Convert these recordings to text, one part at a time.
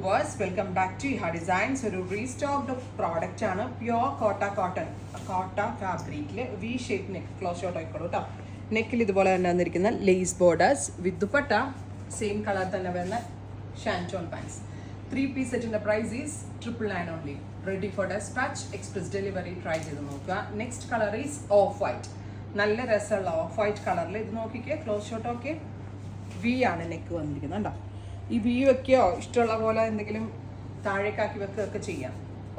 Viewers, welcome back to Iha designs. ഒരു restocked product ആണ്. Pure Kota ഫാബ്രിക്കിൽ V shape neck. Close shot ആയിക്കോളൂ കേട്ടോ. നെക്കിൽ ഇതുപോലെ തന്നെ വന്നിരിക്കുന്ന lace borders with dupatta same colour തന്നെ വരുന്ന ഷാൻറ്റോൺ പാൻസ്. 3-piece സെറ്റിന്റെ price is 999 only. Ready for despatch, express delivery. Try ചെയ്ത് നോക്കുക. Next colour is off white. നല്ല രസമുള്ള ഓഫ് വൈറ്റ് കളറിൽ ഇത് നോക്കിക്കേ. Close shot okay. വി ആണ് നെക്ക് വന്നിരിക്കുന്നത് കേട്ടോ. ഈ വി വെക്കുകയോ ഇഷ്ടമുള്ള പോലെ എന്തെങ്കിലും താഴേക്കാക്കി വെക്കുകയൊക്കെ ചെയ്യാം.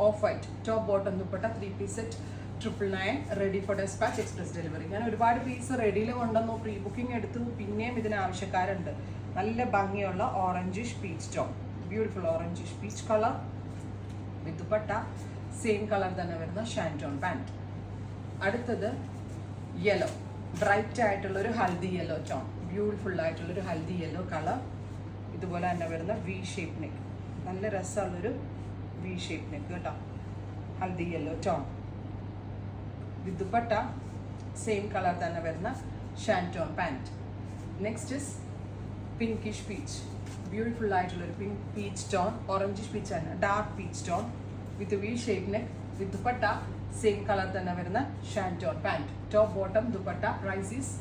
Off white top bottom dupatta 3-piece set 999. Ready for despatch, express delivery. ഞാൻ ഒരുപാട് പീസ് റെഡിയിൽ കൊണ്ടുവന്നു, പ്രീ ബുക്കിംഗ് എടുത്തു. പിന്നെയും ഇതിന് ആവശ്യക്കാരുണ്ട്. നല്ല ഭംഗിയുള്ള orangish peach tone, beautiful orangish peach colour വിത്ത് ദുപ്പട്ട സെയിം കളർ തന്നെ വരുന്ന ഷാൻറ്റോൺ പാൻറ്. അടുത്തത് യെല്ലോ, ബ്രൈറ്റ് ആയിട്ടുള്ളൊരു ഹൽദി യെല്ലോ ടോൺ, ബ്യൂട്ടിഫുൾ ആയിട്ടുള്ളൊരു ഹൽദി യെല്ലോ കളർ. ഇതുപോലെ തന്നെ വരുന്ന വി ഷേപ്പ് നെക്ക്, നല്ല രസമുള്ളൊരു വി ഷേപ്പ് നെക്ക് കേട്ടോ. Haldi yellow tone with dupatta same colour തന്നെ വരുന്ന shantoon pant. Next is pinkish peach, beautiful ആയിട്ടുള്ളൊരു pink peach tone, orangish peach ആണ്, dark peach tone with V shape neck with dupatta same colour തന്നെ വരുന്ന shantoon pant. Top bottom dupatta. Price is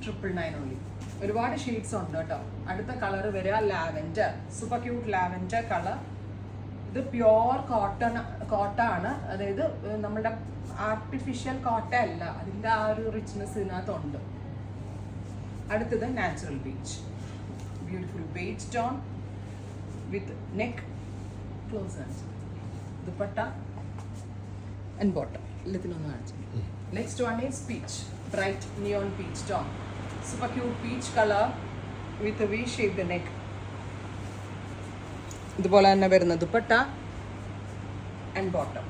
999 only. ഒരുപാട് shades ഉണ്ട് കേട്ടോ. അടുത്ത കളർ വരിക lavender, super cute lavender colour. ഇത് പ്യുവർ കോട്ട ആണ്, അതായത് നമ്മുടെ ആർട്ടിഫിഷ്യൽ കോട്ട അല്ല, അതിൻ്റെ ആ ഒരു റിച്ച്നെസ് ഇതിനകത്തുണ്ട്. അടുത്തത് natural beach, beautiful beige tone with neck close dupatta and bottom. എല്ലാത്തിനൊന്ന് കാണിച്ചു. Next one is peach, bright neon peach tone, super cute peach color with a V-shaped neck. ഇതുപോലെ തന്നെ വരുന്ന dupatta and bottom.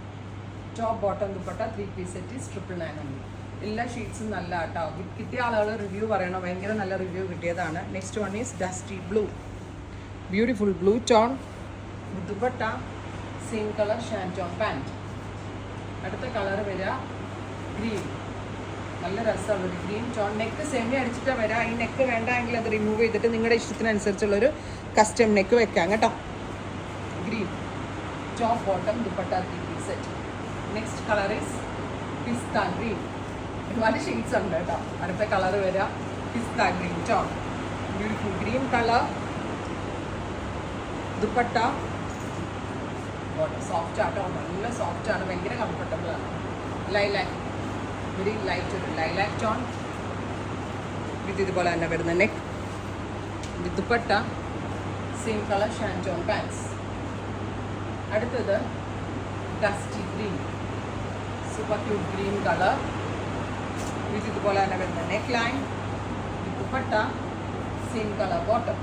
Top bottom dupatta 3-piece set is 999 only. എല്ലാ ഷീറ്റ്സും നല്ല കേട്ടോ. കിട്ടിയ ആളുകൾ റിവ്യൂ പറയണം, ഭയങ്കര നല്ല റിവ്യൂ കിട്ടിയതാണ്. Next one is dusty blue, beautiful blue tone with dupatta same colour ഷാൻറ്റോൺ pant. അടുത്ത കളർ വരിക ഗ്രീൻ, നല്ല രസമുള്ളൊരു ഗ്രീൻ ടോൺ. നെക്ക് സെമി അടിച്ചിട്ട് വരാം. ഈ നെക്ക് വേണ്ടെങ്കിൽ അത് റിമൂവ് ചെയ്തിട്ട് നിങ്ങളുടെ ഇഷ്ടത്തിനനുസരിച്ചുള്ളൊരു കസ്റ്റം നെക്ക് വെക്കാം കേട്ടോ. Green top bottom dupatta 3-piece set. Next colour is pista green. ഒരുപാട് ഷെയ്ഡ്സ് ഉണ്ട് കേട്ടോ. അടുത്ത കളർ വരിക pista green tone, beautiful green colour dupatta bottom. Soft ആട്ടോ, നല്ല സോഫ്റ്റ് ആണ്, ഭയങ്കര കംഫർട്ടബിൾ ആണ്. ലൈലാക്ക്, വെരി ലൈറ്റ് ഒരു ലൈലാക്ക് ടോൺ വിത്ത് ഇതുപോലെ തന്നെ വരുന്ന neck with dupatta same colour shantoon pants. അടുത്തത് dusty green, super cute green colour with ഇതുപോലെ തന്നെ വരുന്ന neckline with dupatta same colour bottom.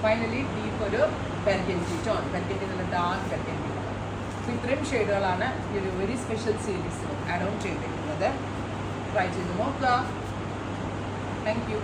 Finally deep ഒരു ബെർഗൻഡി ടോൺ, ബെർഗൻഡി നല്ല ഡാർക്ക് ബെർഗൻഡി കളർ. അപ്പോൾ ഇത്രയും ഷെയ്ഡുകളാണ് ഈ ഒരു വെരി സ്പെഷ്യൽ സീരീസിൽ ആഡ് ഓൺ ചെയ്തിരിക്കുന്നത്. ട്രൈ ചെയ്ത് നോക്കുക. Thank you.